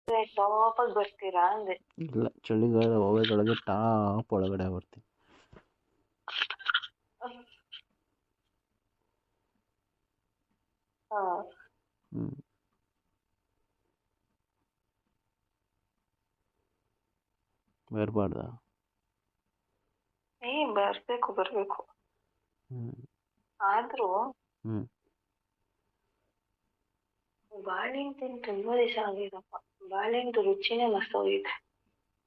ಟಾಪಾಗಿ ಬರ್ತೀರಾ ಅಂದೆ. ಇಲ್ಲ, ಚಳಿಗಾಲ ಹೋಗೋದ್ರೊಳಗೆ ಟಾಪ್ ಒಳಗಡೆ ಬರ್ತೀನಿ. ಹಾ, ಹ್ಞೂ ಬರಬಾರ್ದಾ? ಬರ್ಬೇಕು ಬರ್ಬೇಕು. ಹ್ಞೂ ಆದ್ರೂ ಹ್ಞೂ ಬಾಳೆಹಣ್ಣು ತಿಂದು ತುಂಬಾ ದಿವಸ ಆಗಿದಪ್ಪ. ಬಾಳೆಹಣ್ಣು ರುಚಿನೇ ಮಸ್ತ್ ಹೋಗಿದೆ.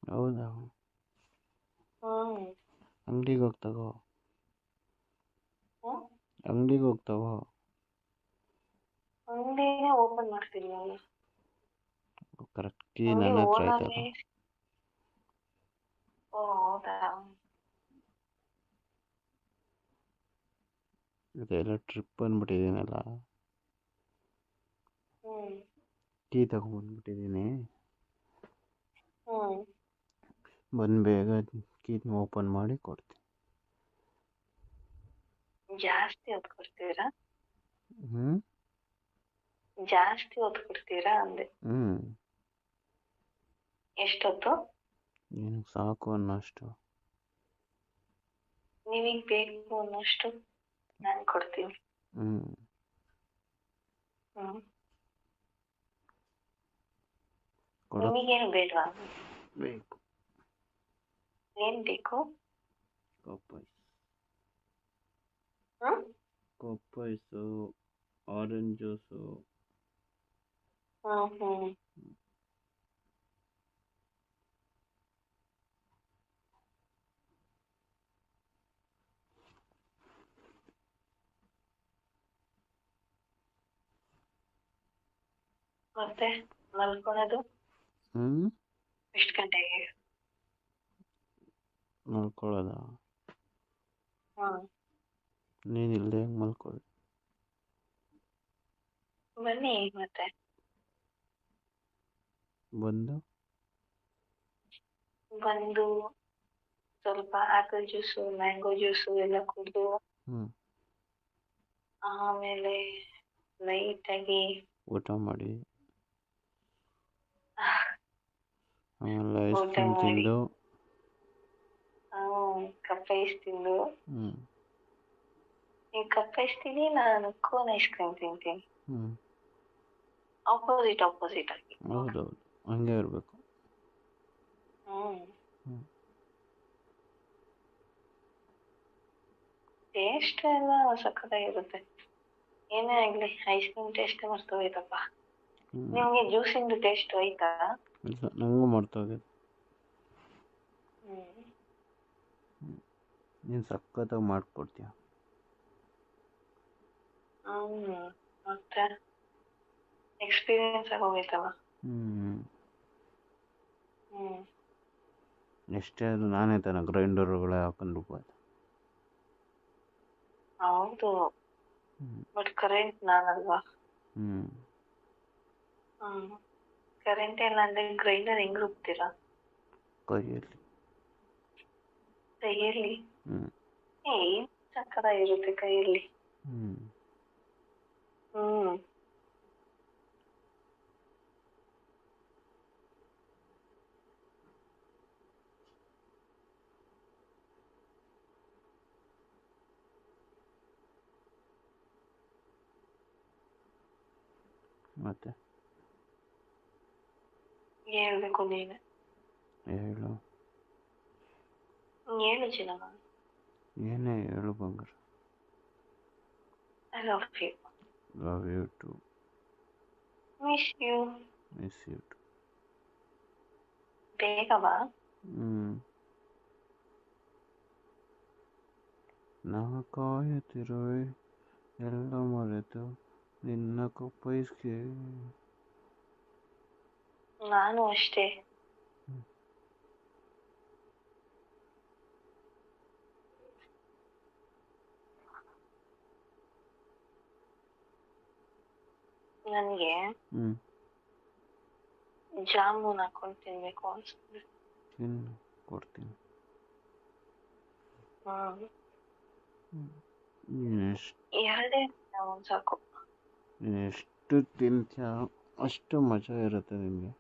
ಹೌದಾ? ಹ್ಮ್ ಅಂಗಡಿಗೆ ಹೋಗಿ ತಗೋ. ಹ್ಮ್ ಅಂಗಡಿಗೆ ಹೋಗಿ ತಗೋ. ಅಂಗಡಿನೇ ಓಪನ್ ಮಾಡ್ತೀನಿ ನಾನು. ಕರೆಕ್ಟ್ ಕೀ ಅಂಗಡಿ ನನ್ನ ಹತ್ರ ಓನರ್ನೇ. ಆಯ್ತಲ್ಲ. ಓ ಹೌದಾ? ಇದೆಲ್ಲ ಟ್ರಿಪ್ ಅಂದ್ಬಿಟ್ಟಿದ್ದೀನಲ್ಲ, ಹ್ಮ್ ಕೀ ತಗೊಂಬಂದ್ಬಿಟ್ಟಿದ್ದೀನಿ. ಹ್ಮ್ ಬಂದು ಬೇಗ ಕೀನ ಓಪನ್ ಮಾಡಿ ಕೊಡ್ತೀನಿ. ಜಾಸ್ತಿ ಹೊತ್ತು ಕೊಡ್ತೀರಾ? ಹ್ಞೂ ಜಾಸ್ತಿ ಹೊತ್ತು ಕೊಡ್ತೀರಾ ಅಂದೆ. ಹ್ಞೂ ಎಷ್ಟೊತ್ತು? ನಿನಗೆ ಸಾಕು ಅನ್ನೋಷ್ಟು. ನಿಮಗೆ ಬೇಕು ಅನ್ನೋಷ್ಟು ನಾನು ಕೊಡ್ತೀನಿ. ಹ್ಞೂ ಹ್ಮ್ ಕೊಡೋ ನಿಮಗೇನು ಬೇಡವಾ? ಬೇಕು. ಏನ್ ಬೇಕು? ಕೊಪ್ಪೈಸ್, ಹ್ಮ್ ಕೊಪ್ಪೈಸು, ಆರೆಂಜ್ ಜ್ಯೂಸು. ಹ್ಮ್ ಮತ್ತೆ ಮಲ್ಕೊಳೋದು ಹ್ಞೂ ಎಷ್ಟು ಗಂಟೆಗೆ? ಮಲ್ಕೊಳ್ಳೋದ? ಹ್ಮ್ ನೀನು ಇಲ್ಲದೆ ಹೆಂಗೆ ಮಲ್ಕೊಳ್ಳಿ? ಬನ್ನಿ ಮತ್ತೆ. ಬಂದು ಬಂದು ಸ್ವಲ್ಪ ಆಪಲ್ ಜ್ಯೂಸು, ಮ್ಯಾಂಗೋ ಜ್ಯೂಸು ಎಲ್ಲ ಕುಡಿದು ಹ್ಞೂ ಆಮೇಲೆ ಲೈಟಾಗಿ ಊಟ ಮಾಡಿ, ಆಮೇಲೆ ಐಸ್ ಊಟ ಕ್ರೀಮ್ ಮಾಡಿ ತಿಂದು, ಕಪ್ ಐಸ್ ತಿಂದು. ಹ್ಞೂ ನೀವು ಕಪ್ ಐಸ್ ತಿನ್ನಿ, ನಾನು ಕೋನ್ ಐಸ್ ಕ್ರೀಮ್ ತಿಂತೀನಿ. ಹ್ಞೂ ಆಪೋಸಿಟ್ ಆಗಿ. ಹೌದೌದು, ಹಂಗೆ ಇರಬೇಕು. ಹ್ಮ್ ಹ್ಞೂ ಟೇಸ್ಟ್ ಎಲ್ಲ ಸಖತ್ತಾಗಿರುತ್ತೆ. ಏನೇ ಆಗ್ಲಿ ಐಸ್ ಕ್ರೀಮ್ ಟೇಸ್ಟ್ ಮರ್ತೋಯ್ತಪ್ಪ. ಹ್ಞೂ ನಿಮ್ಗೆ ಜ್ಯೂಸಿಂದು ಟೇಸ್ಟ್ ಹೋಯ್ತಾ? ಇಲ್ಲ, ನನಗೂ ಮರ್ತೋಗಿದೆ. ಹ್ಮ್ ನೀನು ಸಖತ್ತಾಗಿ ಮಾಡಿಕೊಡ್ತೀಯ. ಮತ್ತೆ ಎಕ್ಸ್ಪೀರಿಯನ್ಸ್ ಆಗೋಗೈತಲ್ಲ. ಹ್ಞೂ ಹ್ಮ್ ಎಷ್ಟೇ ಆದರೂ ನಾನೇ ತಾನೆ ಗ್ರೈಂಡರ್ಗಳೇ ಹಾಕೊಂಡು ರುಬ್ಬೋದು. ಹೌದು, ಹ್ಞೂ ಬಟ್ ಕರೆಂಟ್ ನಾನಲ್ವಾ. ಹ್ಞೂ ಹ್ಮ್ ಕರೆಂಟ್ ಇಲ್ಲ ಅಂದ್ರೆ ಗ್ರೈಂಡರ್ ಹೆಂಗ್ ರುಬ್ತೀರಾ? ಕೈಯಲ್ಲಿ. ಕೈಯಲ್ಲಿ? ಹ್ಞೂ ಏನ್ ಸಕ್ಕತ್ತಾಗಿರುತ್ತೆ ಕೈಯಲ್ಲಿ. ಹ್ಞೂ ಹ್ಮ್ ಮತ್ತೆ ಹೇಳ್ಬೇಕು ನೀನು. ಹೇಳು. ಹೇಳು ಚಿನ್ನ. ಏನೇ ಹೇಳು ಬಂಗಾರ. I love you. Love you too. Miss you. Miss you too. ಬೇಗ ಬಾ. ನಾ ಕಾಯುತ್ತಿರುವೆ ಎಲ್ಲ ಮರೆತು ನಿನ್ನ ಕೊಪ್ಪೈಸ್ಗೆ. ನಾನು ಅಷ್ಟೇ. ನನಗೆ ಜಾಮೂನ್ ಹಾಕೊಂಡು ತಿನ್ಬೇಕು ಅನ್ಸುತ್ತೆ. ತಿನ್ನು, ಕೊಡ್ತೀನಿ. ಎರಡೇ ಜಾಮೂನ್ ಸಾಕು. ನೀನು ಎಷ್ಟು ತಿಂತೀಯ ಅಷ್ಟು ಮಜಾ ಇರುತ್ತೆ ನಿನಗೆ.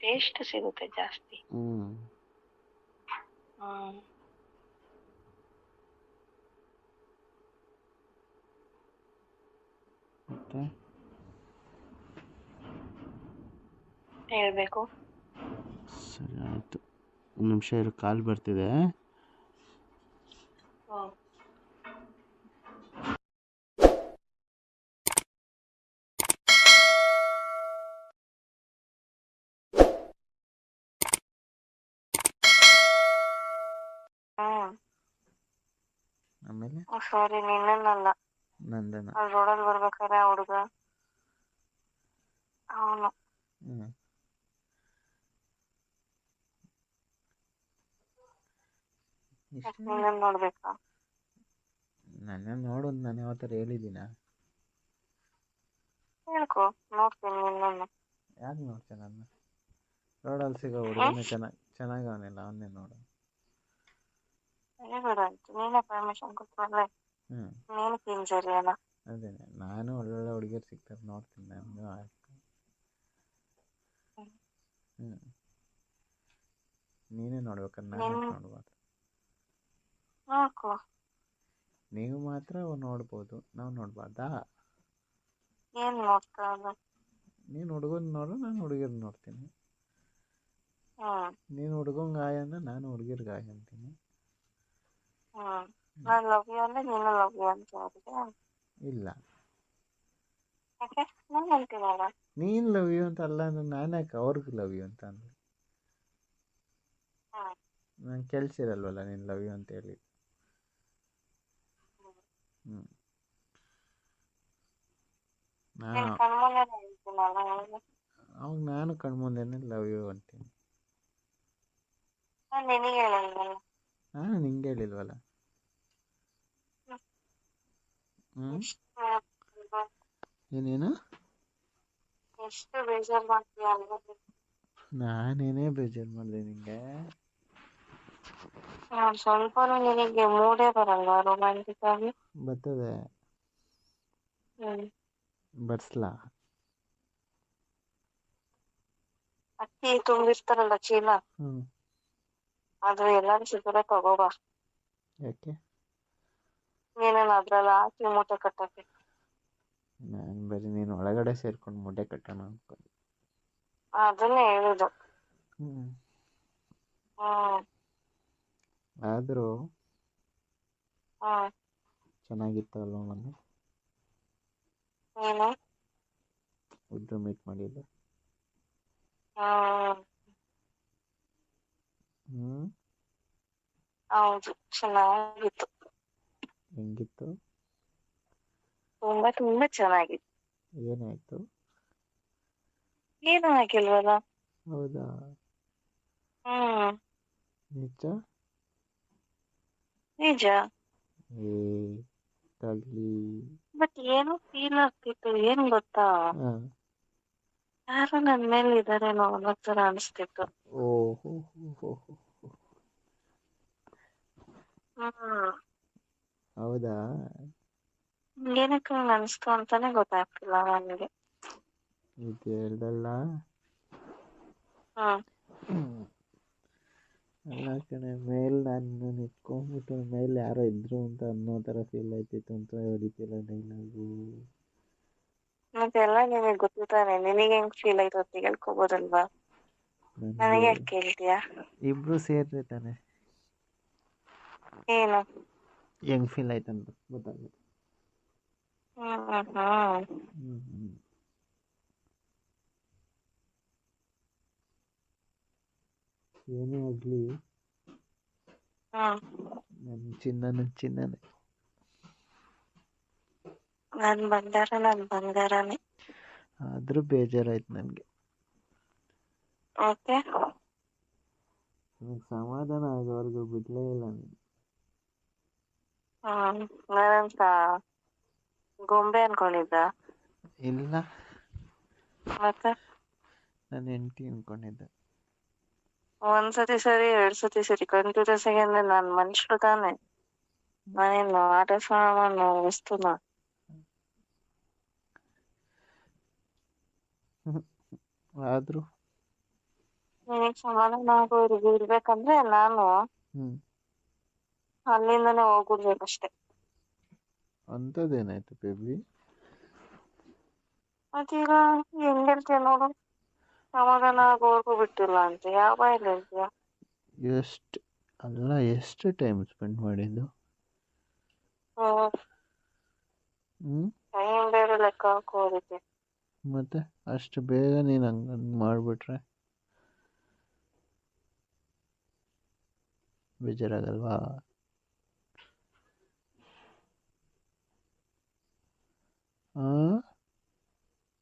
ಟೇಸ್ಟ್ ಸಿಗುತ್ತೆ ಜಾಸ್ತಿ. ಹ್ಞೂ ಹ್ಮ್ ಮತ್ತೆ ಹೇಳ್ಬೇಕು. ಸರಿ ಆಯಿತು, ಒಂದು ನಿಮಿಷ ಇರು, ಕಾಲ್ ಬರ್ತಿದೆ. ಹ್ಮ್ ಹ್ಮ್ ಆಮೇಲೆ ಸಾರಿ, ನಿನ್ನನ್ನಲ್ಲ. ನಂದನ. ಅಲ್ಲಿ ರೋಡಲ್ಲಿ ಬರ್ಬೇಕಾರೆ ಆ ಹುಡುಗ ಅವನು. ಹ್ಞೂ ಇಷ್ಟು ನಿನ್ನನ್ ನೋಡ್ಬೇಕಾ? ನನ್ನ ನೋಡೋದು ನಾನು ಯಾವ ಥರ ಹೇಳಿದ್ದೀನ? ಹೇಳ್ಕೊ, ನೋಡ್ತೀನಿ ನಿನ್ನನ್ನು. ಯಾಕೆ ನೋಡ್ತೇನೆ ನನ್ನ? ರೋಡಲ್ಲಿ ಸಿಗೋ ಹುಡುಗನೇ ಚೆನ್ನಾಗಿ ಅವನಿಲ್ಲ, ಅವನ್ನೇ ನೋಡು. ಬಿಡ ಆಯ್ತು, ನೀನೇ ಪರ್ಮಿಷನ್ ಕೊಟ್ಮೇಲೆ ಹ್ಞೂ ನೀನು ಕಿಂಜರಿ ಅಲ್ಲ. ಅದೇನೆ, ನಾನು ಒಳ್ಳೊಳ್ಳೆ ಹುಡುಗಿಯರು ಸಿಗ್ತಾರೆ ನೋಡ್ತೀನಿ, ನನಗೂ ಆಯ್ತು. ಹ್ಞೂ ನೀನೇ ನೋಡ್ಬೇಕಾದ್ರೆ ನಾನು ಯಾಕೆ ನೋಡ್ಬಾರ್ದು? ನೋಡ್ಕೊ. ನೀವು ಮಾತ್ರ ನೋಡ್ಬೋದು, ನಾವು ನೋಡ್ಬಾರ್ದಾ? ಏನ್ ನೋಡ್ತಾ ಇದ್ದ? ನೀನು ಹುಡುಗನ ನೋಡು, ನಾನು ಹುಡುಗಿರ್ ನೋಡ್ತೀನಿ. ಹ್ಮ್ ನೀನು ಹುಡುಗಂಗೆ ಗಾಯ ಅಂದ್ರೆ ನಾನು ಹುಡುಗಿರ್ ಗಾಯ ಅಂತೀನಿ. ನಾನು ಲವ್ ಯು ಅಂದ್ರೆ ನೀನು ಲವ್ ಯು ಅಂತ ಅವ್ರಿಗೆ? ಇಲ್ಲ, ಯಾಕೆ? ನಾನು ಅಂತೀನಲ್ಲ. ನೀನು ಲವ್ ಯು ಅಂತ ಅಲ್ಲ ಅಂದ್ರೆ ನಾನು ಯಾಕೆ ಅವ್ರಿಗೆ ಲವ್ ಯು ಅಂತ ಅಂದ್ರೆ? ನಂಗೆ ಕೇಳಿಸಿರಲ್ವಲ್ಲ ನೀನು ಲವ್ ಯು ಅಂತ ಹೇಳಿ. ಹ್ಞೂ ನಾನು ಅವಾಗ ನಾನು ಕಣ್ಮುಂದೆನೇ ಲವ್ ಯು ಅಂತೀನಿ. ನಿನಗೆ ಹೇಳಿಲ್ವಲ್ಲ. ನಾನು ನಿಂಗೆ ಹೇಳಿಲ್ವಲ್ಲ. ಏನೇನು? ಎಷ್ಟು ಬೇಜಾರು ಮಾಡ್ತೀಯ ಅಲ್ವಾ? ನಾನೇನೇ ಬೇಜಾರು ಮಾಡಿದೆ ನಿಂಗೆ? ಸ್ವಲ್ಪ ನಿನಗೆ ಮೂಡೇ ಬರಲ್ವಾ ರೊಮ್ಯಾಂಟಿಕ್ ಆಗಿ? ಬರ್ತದೆ, ಬರ್ಸ್ಲಾ? ಅಕ್ಕಿ ತುಂಬಿರ್ತಾರಲ್ಲ ಚೀಲ, ಅದು ಎಲ್ಲಾರು ಸಿಕ್ಕರೆ ತಗೋಬಾ. ಯಾಕೆ? ನೀನೇನು ಅದ್ರಲ್ಲಿ ಹಾಕಿ ಮೂಟೆ ಕಟ್ಟಕ್ಕೆ? ನಾನು ಬರೀ ನೀನು ಒಳಗಡೆ ಸೇರ್ಕೊಂಡು ಮೂಟೆ ಕಟ್ಟೋಣ ಅನ್ಕೊಂಡು. ಅದನ್ನೇ ಹೇಳುದು. ಆದರೂ ಚೆನ್ನಾಗಿತ್ತಲ್ವ ಮೊನ್ನೆ? ಏನು? ಇಬ್ರು ಮೀಟ್ ಮಾಡಿಲ್ಲ. ಹೌದು, ಚೆನ್ನಾಗಿತ್ತು. ಹೆಂಗಿತ್ತು? ತುಂಬಾ ತುಂಬಾ ಚೆನ್ನಾಗಿತ್ತು. ಏನಾಯ್ತು? ಏನು ಆಗಿಲ್ವಲ್ಲ. ಹೌದಾ? ನಿಜ? ನಿಜ. ತಗ್ಲಿ. ಬಟ್ ಏನೋ ಫೀಲ್ ಆಗ್ತಿತ್ತು, ಏನ್ ಗೊತ್ತಾ? ಯಾರು ನನ್ ಮೇಲೆ ಇದಾರೇನೋ ಅನ್ನೋ ತರ ಅನಿಸ್ತಿತ್ತು. ಓಹೋ, ಹೌದಾ? ಏನಕ್ಕೆ ಅನಿಸ್ತು ಅಂತಾನೆ ಗೊತ್ತಾಗ್ತಿಲ್ಲ ನನಗೆ. ಇದು ಹೇಳ್ದಲ್ಲ. ಅಲ್ಲ ಕಣೆ, ಮೇಲೆ ನಾನು ನಿಂತ್ಕೊಂಡ್ಬಿಟ್ಟು ಮೇಲೆ ಯಾರೋ ಇದ್ರು ಅಂತ ಅನ್ನೋ ಥರ ಫೀಲ್ ಆಯ್ತಿತ್ತು ಅಂತ ಹೊಡಿತಿಲ್ಲ ಡೈಲಾಗು. ಮತ್ತೆಲ್ಲ ನಿನಗೆ ಗೊತ್ತಾನೆ, ನಿನಗೆ ಹೆಂಗ್ ಫೀಲ್ ಆಯ್ತು ಅಂತ ಹೇಳ್ಕೋಬೋದಲ್ವಾ? ನನಗೆ ಯಾಕೆ ಕೇಳ್ತೀಯಾ? ಇಬ್ರು ಸೇರ್ರಿ ತಾನೆ ಏನು ಹೆಂಗ್ ಫೀಲ್ ಆಯ್ತಂತ ಗೊತ್ತಾಗುತ್ತೆ. ಏನೇ ಆಗ್ಲಿ, ನನ್ನ ಚಿನ್ನನೇ. ನನ್ ಬಂಗಾರನೇ. ಆದ್ರೂ ಬೇಜಾರಾಯ್ತು ನನಗೆ. ಓಕೆ, ನನಗೆ ಸಮಾಧಾನ ಆಗೋವರೆಗೂ ಬಿಡ್ಲೇ ಇಲ್ಲ ನೀನು. ನಾನಂತ ಗೊಂಬೆ ಅನ್ಕೊಂಡಿದ್ದ? ಇಲ್ಲ, ಮತ್ತೆ ನನ್ನ ಹೆಂಡತಿ ಅನ್ಕೊಂಡಿದ್ದೆ. ಒಂದ್ಸತಿ ಸರಿ, 2 ಸತಿ ಸರಿ, ಕಂಟಿನ್ಯೂಸ್ ಆಗಿ ಅಂದ್ರೆ ನಾನ್ ಮನುಷ್ಯರು ತಾನೆ, ನಾನೇನು ಆಟ ಸಾಮಾನು ವಸ್ತುನ? ಆದ್ರೂ ನಿನಗ್ ಸಮಾಧಾನ ಆಗೋವರೆಗೂ ಇರ್ಬೇಕಂದ್ರೆ ನಾನು ಹ್ಮ್ ಅಲ್ಲಿಂದನೇ ಹೋಗ್ಬಿಡ್ಬೇಕಷ್ಟೆ. ಅಂಥದ್ದೇನಾಯ್ತು ಬೇಬಿ? ಮತ್ತೀಗ ಹೆಂಗ್ ಹೇಳ್ತೀಯ ನೋಡು, ಸಮಾಧಾನ ಆಗೋವರೆಗೂ ಬಿಟ್ಟಿಲ್ಲ ಅಂತ ಯಾವ ಬಾಯಲ್ಲಿ ಹೇಳ್ತೀಯ? ಎಷ್ಟು ಟೈಮ್ ಸ್ಪೆಂಡ್ ಮಾಡಿದ್ದು? ಟೈಮ್ ಬೇರೆ ಲೆಕ್ಕ ಹಾಕೋದಕ್ಕೆ. ಮತ್ತೆ ಅಷ್ಟು ಬೇಗ ನೀನು ಹಂಗೆ ಮಾಡಿಬಿಟ್ರೆ ಬೇಜಾರಾಗಲ್ವಾ?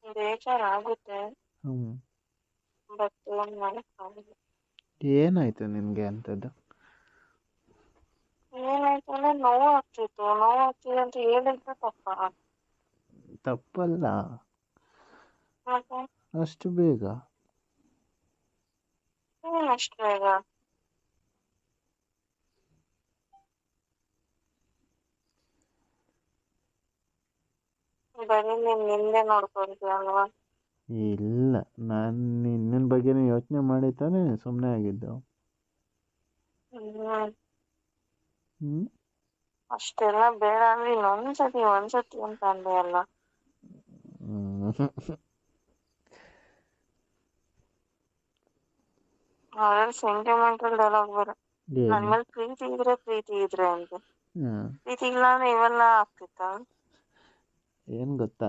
ಬೇಜಾರಾಗುತ್ತೆ, ಹ್ಞೂ ಬಟ್ ಏನ್ ಮಾಡಕ್ಕಾಗಲ್ಲ. ಏನಾಯ್ತು ನಿನಗೆ ಅಂಥದ್ದು? ಏನಾಯ್ತು ಅಂದ್ರೆ ನೋವು ಆಗ್ತಿದೆ ಅಂತ ಹೇಳಿದ್ರೆ ತಪ್ಪಲ್ಲ, ಮತ್ತೆ ಅಷ್ಟು ಬೇಗ ಅಷ್ಟು ಬೇಗ ಬರೀ ನೀನ್ ನಿಂದೆ ನೋಡ್ಕೊಂತೀಯ ಅಲ್ವಾ? ಇಲ್ಲ, ನಾನು ನಿನ್ನ ಬಗ್ಗೆನೇ ಯೋಚನೆ ಮಾಡಿ ತಾನೇ ಸುಮ್ಮನೆ ಆಗಿದ್ದು. ಅಷ್ಟೆಲ್ಲ ಬೇಡ ಅಂದ್ರೆ ಒಂದ್ಸತಿ ಅಂತ ಅಂದೆ ಅಲ್ಲ. ಅದ್ರಲ್ಲಿ ಸೆಂಟಿಮೆಂಟಲ್ ಡೈಲಾಗ್ ಬೇರೆ. ನನ್ ಮೇಲೆ ಪ್ರೀತಿ ಇದ್ರೆ ಅಂತ. ಪ್ರೀತಿ ಇಲ್ಲ ಅಂದ್ರೆ ಇವೆಲ್ಲ ಆಗ್ತಿತ್ತ? ಏನು ಗೊತ್ತಾ,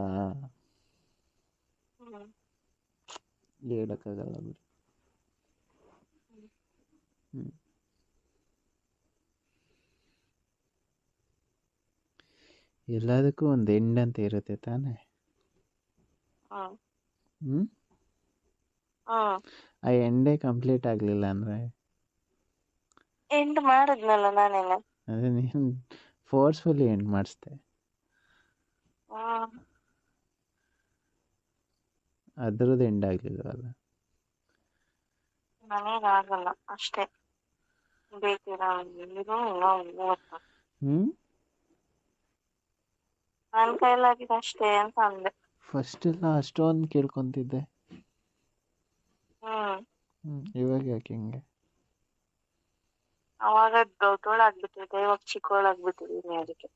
ಹೇಳಕ್ಕಾಗಲ್ಲ ಬಿಡಿ. ಎಲ್ಲದಕ್ಕೂ ಒಂದು ಎಂಡ್ ಅಂತ ಇರುತ್ತೆ ತಾನೇ. ಆ ಎಂಡೇ ಕಂಪ್ಲೀಟ್ ಆಗಲಿಲ್ಲ ಅಂದರೆ ಎಂಡ್ ಮಾಡಿದ್ನಲ್ಲ ನಾನೇನ. ಅದೇ ನೀನು ಫೋರ್ಸ್ಫುಲಿ ಎಂಡ್ ಮಾಡಿಸ್ದೆ, ಅದ್ರದ್ದು ಎಂಡ್ ಆಗಲಿಲ್ಲವಲ್ಲ. ನನಗಾಗಲ್ಲ ಅಷ್ಟೇ, ಬೇಕಿರ ನನ್ ಕೈಲಾಗಿದೆ ಅಷ್ಟೇ ಅಂತ ಅಂದೆ. ಫಸ್ಟ್ ಎಲ್ಲ ಅಷ್ಟೊಂದು ಕೇಳ್ಕೊಂತಿದ್ದೆ, ಇವಾಗ ಯಾಕೆ ಹಿಂಗೆ? ಅವಾಗ ದೊಡ್ಡೋಳಾಗ್ಬಿಟ್ಟಿದ್ದೆ, ಇವಾಗ ಚಿಕ್ಕವಳಾಗ್ಬಿಟ್ಟಿದೀನಿ ಅದಕ್ಕೆ.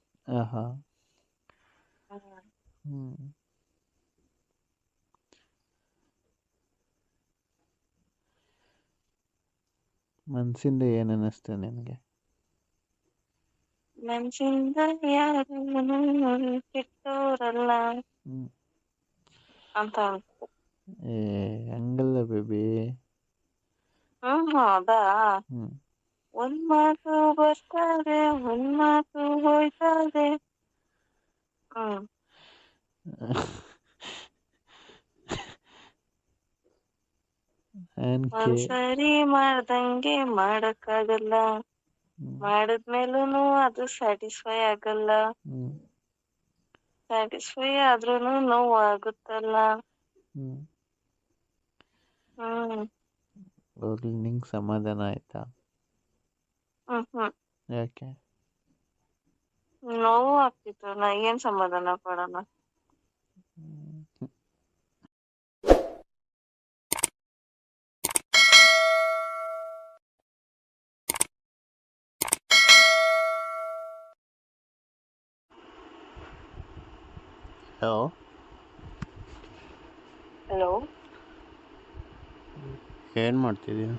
ಮನಸ್ಸಿಂದ ಏನು ಅನ್ನಿಸ್ತು ನಿನಗೆ? ಮನಸ್ಸಿಂದ ಯಾರು ಕೆಟ್ಟೋರಲ್ಲ ಅಂತ ಅನ್ಸುತ್ತೆ. ಹಂಗಲ್ಲ ಬೇಬಿ. ಅದಾ, ಒಂದ್ ಮಾತು ಬರ್ತಾರೆ, ಒಂದ್ ಮಾತು ಹೋಯ್ತಾರೆ. ಒಂದ್ಸರಿ ಮಾಡ್ದಂಗೆ ಮಾಡಕ್ಕಾಗಲ್ಲ, ಮಾಡಿದ್ಮೇಲೂ ಅದು ಸ್ಯಾಟಿಸ್ಫೈ ಆಗಲ್ಲ, ಸ್ಯಾಟಿಸ್ಫೈ ಆದ್ರೂನು ನೋವು ಆಗುತ್ತಲ್ಲ. ಹೋಗ್ಲಿ, ನಿಂಗೆ ಸಮಾಧಾನ ಆಯ್ತಾ? ಯಾಕೆ? ನೋವು ಆಗ್ತಿತ್ತು, ನಾ ಏನ್ ಸಮಾಧಾನ ಪಡೋಣ? ಹಲೋ, ಏನು ಮಾಡ್ತಿದ್ದೀಯ?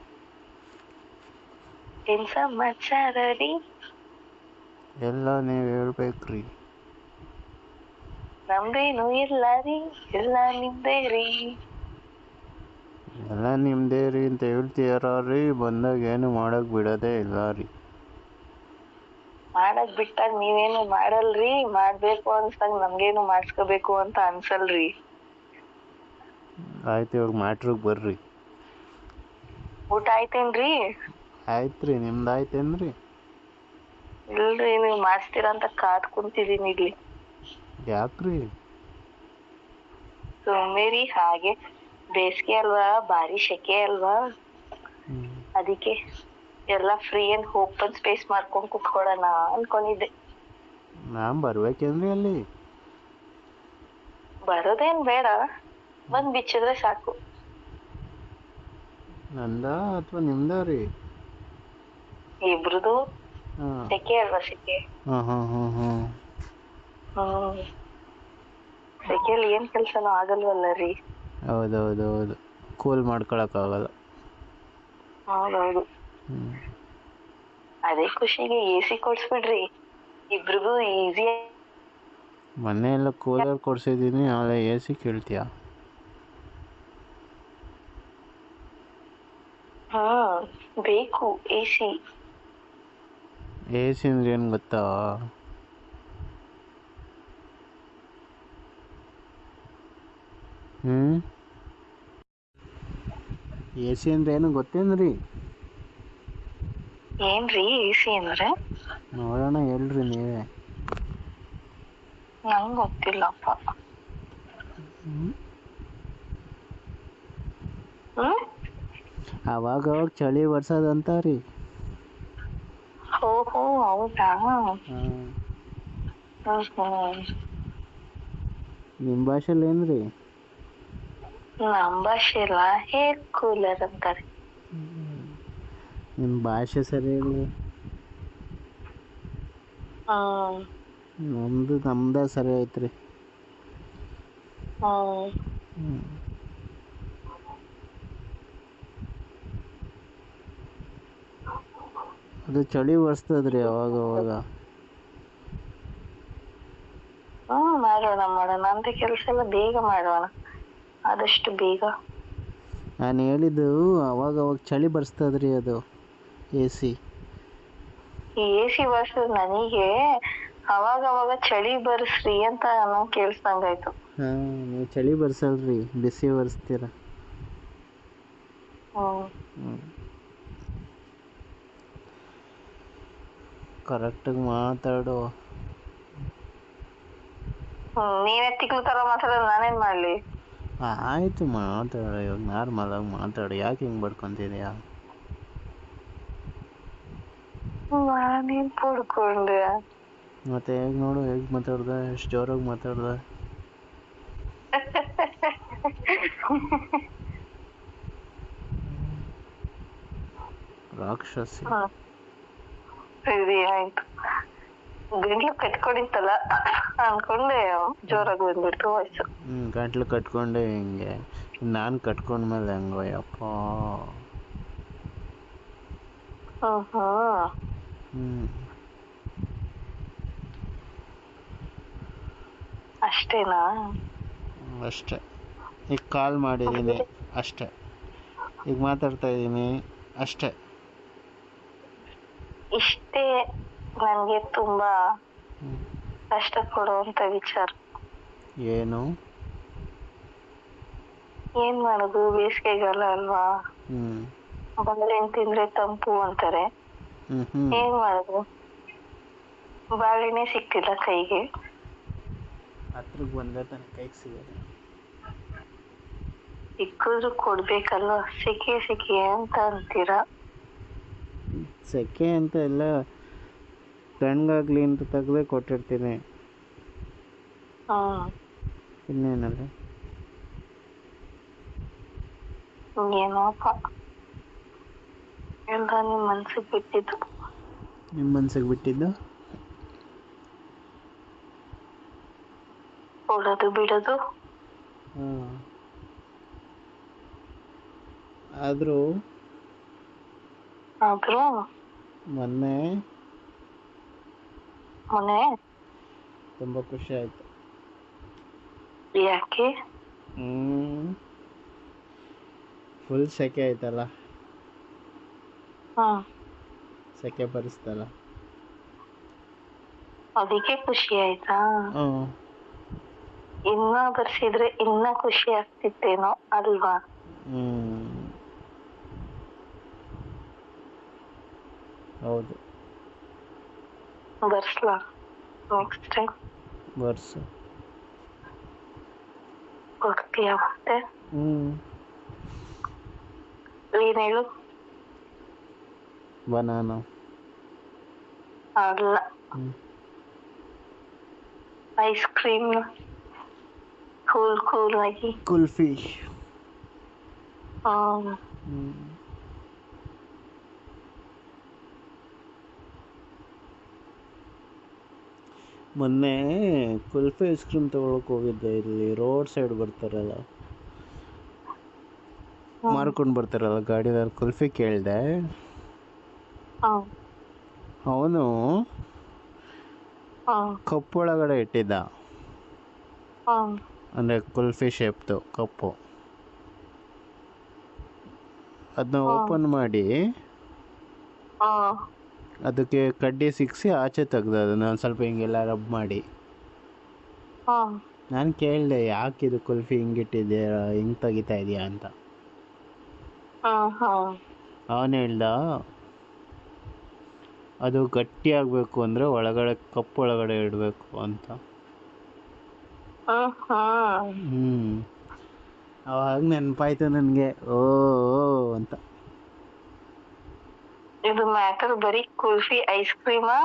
ಏನ್ ಸಮಾಚಾರ ರೀ? ಎಲ್ಲ ನೀವು ಹೇಳ್ಬೇಕ್ರಿ. ನಮ್ದೇನು ಇಲ್ಲ ರೀ, ಎಲ್ಲ ನಿಮ್ದೇ ರೀ. ಎಲ್ಲ ನಿಮ್ಮದೇ ರೀ ಅಂತ ಹೇಳ್ತೀಯಾರ ರೀ, ಬಂದಾಗ ಏನು ಮಾಡಕ್ಕೆ ಬಿಡೋದೇ ಇಲ್ಲ ರೀ. ಮಾಡಕ್ ಬಿಟ್ಟಾಗ ನೀವೇನು ಮಾಡಲ್ರಿ, ಮಾಡ್ಬೇಕು ಅನ್ಸ್ದಾಗ ನಮ್ಗೇನು ಮಾಡ್ಸ್ಕೋಬೇಕು ಅಂತ ಅನ್ಸಲ್ರಿ. ಆಯ್ತು, ಇವಾಗ ಮ್ಯಾಟ್ರಿಗೆ ಬರ್ರಿ. ಊಟ ಆಯ್ತೇನ್ರಿ? ಆಯ್ತ್ರಿ, ನಿಮ್ದು ಆಯ್ತೇನ್ರಿ? ಇಲ್ರಿ, ನೀವು ಮಾಡಿಸ್ತೀರ ಅಂತ ಕಾದ್ ಕುಂತಿದೀನಿ ಇಲ್ಲಿ. ಯಾಕ್ರಿ? ಸುಮ್ನಿರಿ, ಹಾಗೆ ಬೇಸಿಗೆ ಅಲ್ವಾ, ಭಾರಿ ಸೆಕೆ ಅಲ್ವಾ, ಅದಕ್ಕೆ ಎಲ್ಲ ಫ್ರೀ ಅಂಡ್ ಓಪನ್ ಸ್ಪೇಸ್ ಮಾಡ್ಕೊಂಡು ಕುತ್ಕೊಳ್ಳೋಣ ಅನ್ಕೊಂಡಿದ್ದೆ. ನಾನ್ ಬರ್ಬೇಕೇನ್ರಿ ಅಲ್ಲಿ? ಬರೋದೇನ್ ಬೇಡ, ಬಂದ್ ಬಿಚ್ಚಿದ್ರೆ ಸಾಕು. ನಂದ ಅಥವಾ ನಿಮ್ದ ರೀ? ಇಬ್ರದು ಹಾಂ ಸೆಕೆ ಅಲ್ವಾ ಸೆಕೆ. ಹಾಂ ಹಾಂ ಹಾಂ ಹಾಂ. ಹ್ಮ್ ಸೆಕೆಯಲ್ಲಿ ಏನ್ ಕೆಲ್ಸನೂ ಆಗಲ್ವಲ್ಲ ರೀ. ಹೌದೌದೌದು, ಕೂಲ್ ಮಾಡ್ಕೊಳಕ್ಕಾಗಲ್ಲ. ಹೌದೌದು. ಹ್ಞೂ. ಅದೇ ಖುಷಿಗೆ AC ಕೊಡ್ಸ್ಬಿಡ್ರಿ, ಇಬ್ರಿಗೂ ಈಸಿ. ಮೊನ್ನೆ ಎಲ್ಲ ಕೂಲರ್ ಕೊಡ್ಸಿದ್ದೀನಿ, ಆಮೇಲೆ AC ಕೇಳ್ತೀಯ? ಬೇಕು AC. AC ಅಂದ್ರೆ ಏನು ಗೊತ್ತಾ? AC ಅಂದ್ರೆ ಏನು ಗೊತ್ತೇನ್ರಿ? ಏನ್ರಿ AC ಅಂದ್ರೆ? ನೋಡೋಣ ಹೇಳ್ರಿ ನೀವೇ. ನಂಗ್ ಗೊತ್ತಿಲ್ಲಪ್ಪ. ಅವಾಗ ಚಳಿ ಬರ್ಸೋದಂತ ರೀ. ಓಹೋ ಹೌದಾ. ಹಾಂ. ನಿಮ್ಮ ಭಾಷೆಲಿ ಏನ್ರಿ? ನಮ್ಮ ಭಾಷೆ ಎಲ್ಲ ಹೇರ್ ಕೂಲರ್ ಅಂತಾರೆ. ನಿಮ್ಮ ಭಾಷೆ ಸರಿ ಇಲ್ಲ. ನಮ್ದ ಸರಿ ಐತ್ರಿ. ಅದು ಚಳಿ ಬರ್ಸ್ತದ್ರಿ ಅವಾಗ ಅವಾಗ. ಮಾಡೋಣ ಅಂತ ಕೆಲಸ ಎಲ್ಲ ಬೇಗ ಮಾಡೋಣ, ಆದಷ್ಟು ಬೇಗ. ನಾನು ಹೇಳಿದ್ದು ಅವಾಗ ಅವಾಗ ಚಳಿ ಬರ್ಸ್ತದ್ರಿ ಅದು AC. ಈ AC ಬರ್ಸೋದು ನನಗೆ ಅವಾಗ ಅವಾಗ ಚಳಿ ಬರ್ಸ್ರಿ ಅಂತ ನಂಗೆ ಕೇಳಿಸ್ದಂಗಾಯ್ತು. ನೀವು ಚಳಿ ಬರ್ಸಲ್ರಿ, ಬಿಸಿ ಬರ್ಸ್ತೀರ. ಕರೆಕ್ಟಾಗಿ ಮಾತಾಡು. ನೀನೇ ತಿಕ್ಲು ತರ ಮಾತಾಡೋದು, ನಾನೇನ್ ಮಾಡ್ಲಿ? ಆಯ್ತು ಮಾತಾಡ, ಇವಾಗ ನಾರ್ಮಲ್ ಆಗಿ ಮಾತಾಡು. ಯಾಕೆ ಹಿಂಗೆ ಬಡ್ಕೊಂತಿದ್ಯಾ? ನಾನೇನ್ ಪಡ್ಕೊಂಡೆ? ಮತ್ತೆ ಹೇಗೆ ನೋಡು, ಹೇಗೆ ಮಾತಾಡ್ದೆ, ಎಷ್ಟು ಜೋರಾಗಿ ಮಾತಾಡ್ದೆ. ರಾಕ್ಷಸಿ. ಸರಿ ಆಯ್ತು, ಗಂಟ್ಲು ಕಟ್ಕೊಂಡಿತ್ತಲ್ಲ ಅನ್ಕೊಂಡೆ ಜೋರಾಗಿ ಬಂದ್ಬಿಡ್ತು ವಾಯ್ಸು. ಗಂಟ್ಲು ಕಟ್ಕೊಂಡೆ ಹಿಂಗೆ, ನಾನು ಕಟ್ಕೊಂಡ್ಮೇಲೆ ಹೆಂಗೋ ಯಪ್ಪ. ಅಷ್ಟೇನಾ? ಅಷ್ಟೇ. ಈಗ ಕಾಲ್ ಮಾಡಿದ್ದೀನಿ ಅಷ್ಟೇ, ಈಗ ಮಾತಾಡ್ತಾ ಇದ್ದೀನಿ ಅಷ್ಟೇ. ಇಷ್ಟೇ ನನಗೆ ತುಂಬಾ ಕಷ್ಟ ಕೊಡುವಂತ ವಿಚಾರ. ಏನು? ಏನ್ ಮಾಡೋದು, ಬೇಸಿಗೆಗಾಲ ಅಲ್ವಾ, ಬಾಳೆಹಣ್ಣು ತಿಂದ್ರೆ ತಂಪು ಅಂತಾರೆ. ಏನ್ ಮಾಡೋದು, ಬಾಳೆಹಣ್ಣೆ ಸಿಕ್ತಿಲ್ಲ ಕೈಗೆ. ಹತ್ರಕ್ಕೆ ಬಂದ್ರೆ ತಾನೆ ಕೈಗೆ ಸಿಗೋದು. ಸಿಕ್ಕಿದ್ರು ಕೊಡ್ಬೇಕಲ್ವಾ, ಸೆಕೆ ಸೆಕೆ ಅಂತ ಅಂತೀರಾ. ಸೆಕೆ ಅಂತ ಎಲ್ಲ ತಣ್ಣಗಾಗ್ಲಿ ಅಂತ ತೆಗ್ದೇ ಕೊಟ್ಟಿರ್ತೀನಿ. ಇನ್ನೇನಲ್ಲ. ಏನೋಪ್ಪ, ಎಲ್ಲ ನಿಮ್ಮ ಮನ್ಸಿಗೆ ಬಿಟ್ಟಿದ್ದು. ನಿಮ್ಮ ಮನ್ಸಿಗೆ ಬಿಟ್ಟಿದ್ದು? ಕೊಡೋದು ಬಿಡೋದು. ಆದರೂ ಮೊನ್ನೆ ತುಂಬ ಖುಷಿ ಆಯಿತು. ಯಾಕೆ? ಫುಲ್ ಸೆಕೆ ಆಯ್ತಲ್ಲ, ಸೆಕೆ ಬರಿಸ್ತಲ್ಲ, ಅದಕ್ಕೆ ಖುಷಿ ಆಯ್ತಾ? ಇನ್ನ ಬರ್ಸಿದ್ರೆ ಇನ್ನ ಖುಷಿ ಆಗ್ತಿತ್ತೇನೋ ಅಲ್ವಾ? ಹೌದು. ಬರ್ಸ್ಲಾ ನೆಕ್ಸ್ಟ್ ಟೈಮ್? ಬರ್ಸು. ಕೊಡ್ತೀಯ ಮತ್ತೆ? ಏನ್ ಹೇಳು? ಬನಾನಾ ಅಲ್ಲ, ಐಸ್ ಕ್ರೀಮ್, ಕೂಲ್ ಆಗಿ. ಕುಲ್ಫಿ. ಮೊನ್ನೆ ಕುಲ್ಫಿ ಐಸ್ ಕ್ರೀಮ್ ತಗೊಳಕ್ ಹೋಗಿದ್ದೆ, ಇಲ್ಲಿ ರೋಡ್ ಸೈಡ್ ಬರ್ತಾರಲ್ಲ ಮಾರ್ಕೊಂಡು ಬರ್ತಾರಲ್ಲ ಗಾಡಿದಲ್ಲಿ, ಕುಲ್ಫಿ ಕೇಳಿದೆ. ಅವನು ಕಪ್ಪು ಒಳಗಡೆ ಇಟ್ಟಿದ್ದ, ಅಂದರೆ ಕುಲ್ಫಿ ಶೇಪ್ದು ಕಪ್ಪು. ಅದನ್ನ ಓಪನ್ ಮಾಡಿ ಅದಕ್ಕೆ ಕಡ್ಡಿ ಸಿಕ್ಕಿಸಿ ಆಚೆ ತೆಗ್ದ. ಅದನ್ನ ಸ್ವಲ್ಪ ಹಿಂಗೆಲ್ಲ ರಬ್ ಮಾಡಿ ನಾನು ಕೇಳಿದೆ, ಯಾಕಿದು ಕುಲ್ಫಿ ಹಿಂಗಿಟ್ಟಿದ್ದೀರ, ಹಿಂಗೆ ತೆಗಿತಾ ಇದೆಯಾ ಅಂತ. ಅವನು ಹೇಳ್ದ, ಅದು ಗಟ್ಟಿ ಆಗಬೇಕು ಅಂದರೆ ಒಳಗಡೆ ಕಪ್ಪು ಒಳಗಡೆ ಇಡಬೇಕು ಅಂತ. ಅವಾಗ ನೆನಪಾಯ್ತು ನನಗೆ, ಓ ಅಂತ. ಇದು ಮ್ಯಾಟರ್ ಬರೀ ಕುಲ್ಫಿ ಐಸ್ ಕ್ರೀಮಾ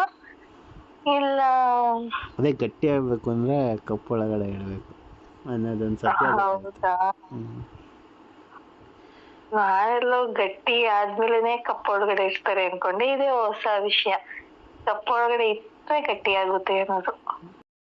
ಇಲ್ಲ ಅದೇ ಗಟ್ಟಿ ಆಗಬೇಕು ಅಂದರೆ ಕಪ್ಪು ಒಳಗಡೆ ಇಡಬೇಕು ಅನ್ನೋದೊಂದು ಸತ್ಯ. ಹೌದಾ? ನಾನೆಲ್ಲೋ ಗಟ್ಟಿ ಆದ್ಮೇಲೆನೆ ಕಪ್ಪೊಳಗಡೆ ಇಡ್ತಾರೆ ಅನ್ಕೊಂಡೆ. ಇದೇ ಹೊಸ ವಿಷಯ, ಕಪ್ಪೊಳಗಡೆ ಇಟ್ಟರೆ ಗಟ್ಟಿ ಆಗುತ್ತೆ ಅನ್ನೋದು.